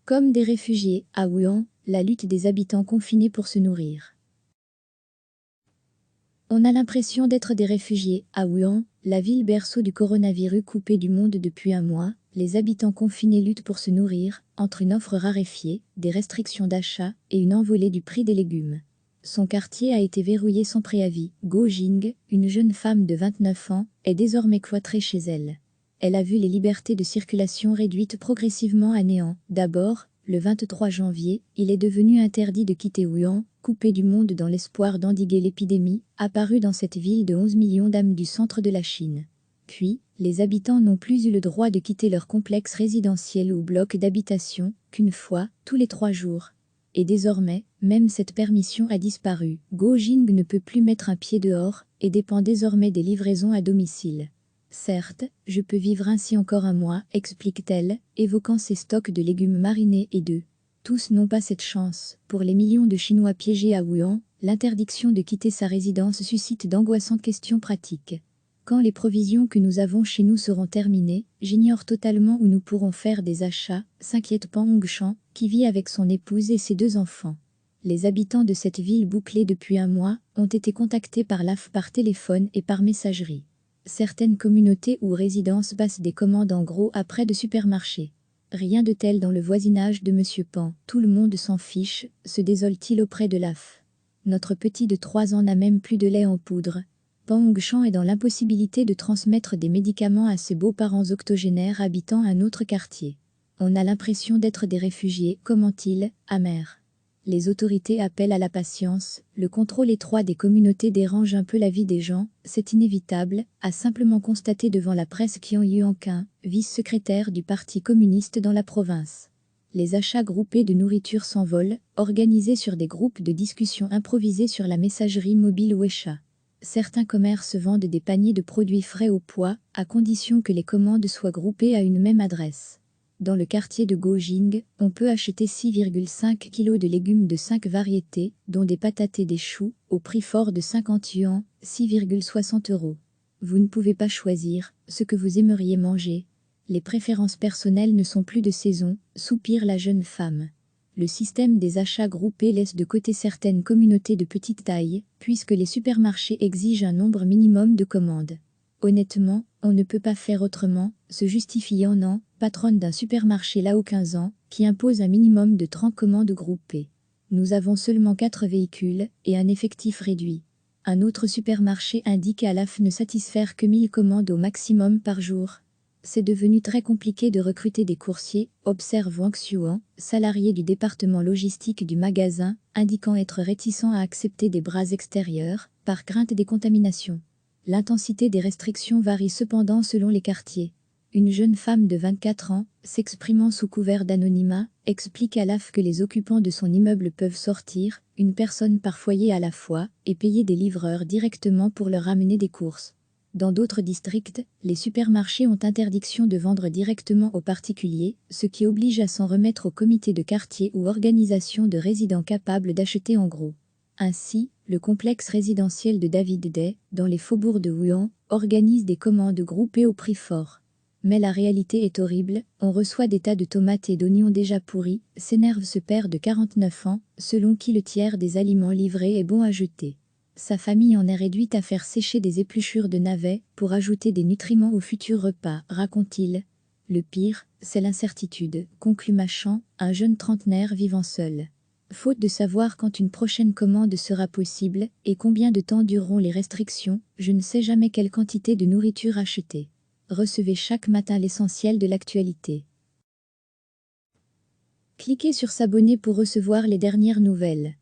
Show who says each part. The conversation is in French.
Speaker 1: Comme des réfugiés, à Wuhan, la lutte des habitants confinés pour se nourrir. On a l'impression d'être des réfugiés, à Wuhan, la ville berceau du coronavirus coupée du monde depuis un mois. Les habitants confinés luttent pour se nourrir, entre une offre raréfiée, des restrictions d'achat et une envolée du prix des légumes. Son quartier a été verrouillé sans préavis. Go Jing, une jeune femme de 29 ans, est désormais cloîtrée chez elle. Elle a vu les libertés de circulation réduites progressivement à néant. D'abord, le 23 janvier, il est devenu interdit de quitter Wuhan, coupé du monde dans l'espoir d'endiguer l'épidémie, apparue dans cette ville de 11 millions d'âmes du centre de la Chine. Puis, les habitants n'ont plus eu le droit de quitter leur complexe résidentiel ou bloc d'habitation qu'une fois, tous les 3 jours. Et désormais, même cette permission a disparu. Go Jing ne peut plus mettre un pied dehors et dépend désormais des livraisons à domicile. Certes, je peux vivre ainsi encore un mois, explique-t-elle, évoquant ses stocks de légumes marinés et d'œufs. Tous n'ont pas cette chance. Pour les millions de Chinois piégés à Wuhan, l'interdiction de quitter sa résidence suscite d'angoissantes questions pratiques. Quand les provisions que nous avons chez nous seront terminées, j'ignore totalement où nous pourrons faire des achats, s'inquiète Pan Hongshan, qui vit avec son épouse et ses 2 enfants. Les habitants de cette ville bouclée depuis un mois ont été contactés par l'AF par téléphone et par messagerie. Certaines communautés ou résidences passent des commandes en gros à près de supermarchés. Rien de tel dans le voisinage de Monsieur Pan. Tout le monde s'en fiche, se désole-t-il auprès de l'AF. Notre petit de 3 ans n'a même plus de lait en poudre. Pan Hongshan est dans l'impossibilité de transmettre des médicaments à ses beaux-parents octogénaires habitant un autre quartier. On a l'impression d'être des réfugiés, commente-t-il, amer. Les autorités appellent à la patience, le contrôle étroit des communautés dérange un peu la vie des gens, c'est inévitable, a simplement constaté devant la presse Qian Yuanqin, vice-secrétaire du Parti communiste dans la province. Les achats groupés de nourriture s'envolent, organisés sur des groupes de discussion improvisés sur la messagerie mobile Wecha. Certains commerces vendent des paniers de produits frais au poids, à condition que les commandes soient groupées à une même adresse. Dans le quartier de Go Jing, on peut acheter 6,5 kg de légumes de 5 variétés, dont des patates et des choux, au prix fort de 50 yuan, 6,60 €. Vous ne pouvez pas choisir ce que vous aimeriez manger. Les préférences personnelles ne sont plus de saison, soupire la jeune femme. Le système des achats groupés laisse de côté certaines communautés de petite taille, puisque les supermarchés exigent un nombre minimum de commandes. Honnêtement, on ne peut pas faire autrement, se justifie Nan, patronne d'un supermarché là 15 ans, qui impose un minimum de 30 commandes groupées. Nous avons seulement 4 véhicules et un effectif réduit. Un autre supermarché indique à l'AF ne satisfaire que 1000 commandes au maximum par jour. C'est devenu très compliqué de recruter des coursiers, observe Wang Xuan, salarié du département logistique du magasin, indiquant être réticent à accepter des bras extérieurs, par crainte des contaminations. L'intensité des restrictions varie cependant selon les quartiers. Une jeune femme de 24 ans, s'exprimant sous couvert d'anonymat, explique à l'AF que les occupants de son immeuble peuvent sortir, une personne par foyer à la fois, et payer des livreurs directement pour leur amener des courses. Dans d'autres districts, les supermarchés ont interdiction de vendre directement aux particuliers, ce qui oblige à s'en remettre au comité de quartier ou organisation de résidents capables d'acheter en gros. Ainsi, le complexe résidentiel de David Day, dans les faubourgs de Wuhan, organise des commandes groupées au prix fort. Mais la réalité est horrible, on reçoit des tas de tomates et d'oignons déjà pourris, s'énerve ce père de 49 ans, selon qui le tiers des aliments livrés est bon à jeter. Sa famille en est réduite à faire sécher des épluchures de navets pour ajouter des nutriments au futur repas, raconte-t-il. Le pire, c'est l'incertitude, conclut Machan, un jeune trentenaire vivant seul. Faute de savoir quand une prochaine commande sera possible et combien de temps dureront les restrictions, je ne sais jamais quelle quantité de nourriture acheter. Recevez chaque matin l'essentiel de l'actualité. Cliquez sur s'abonner pour recevoir les dernières nouvelles.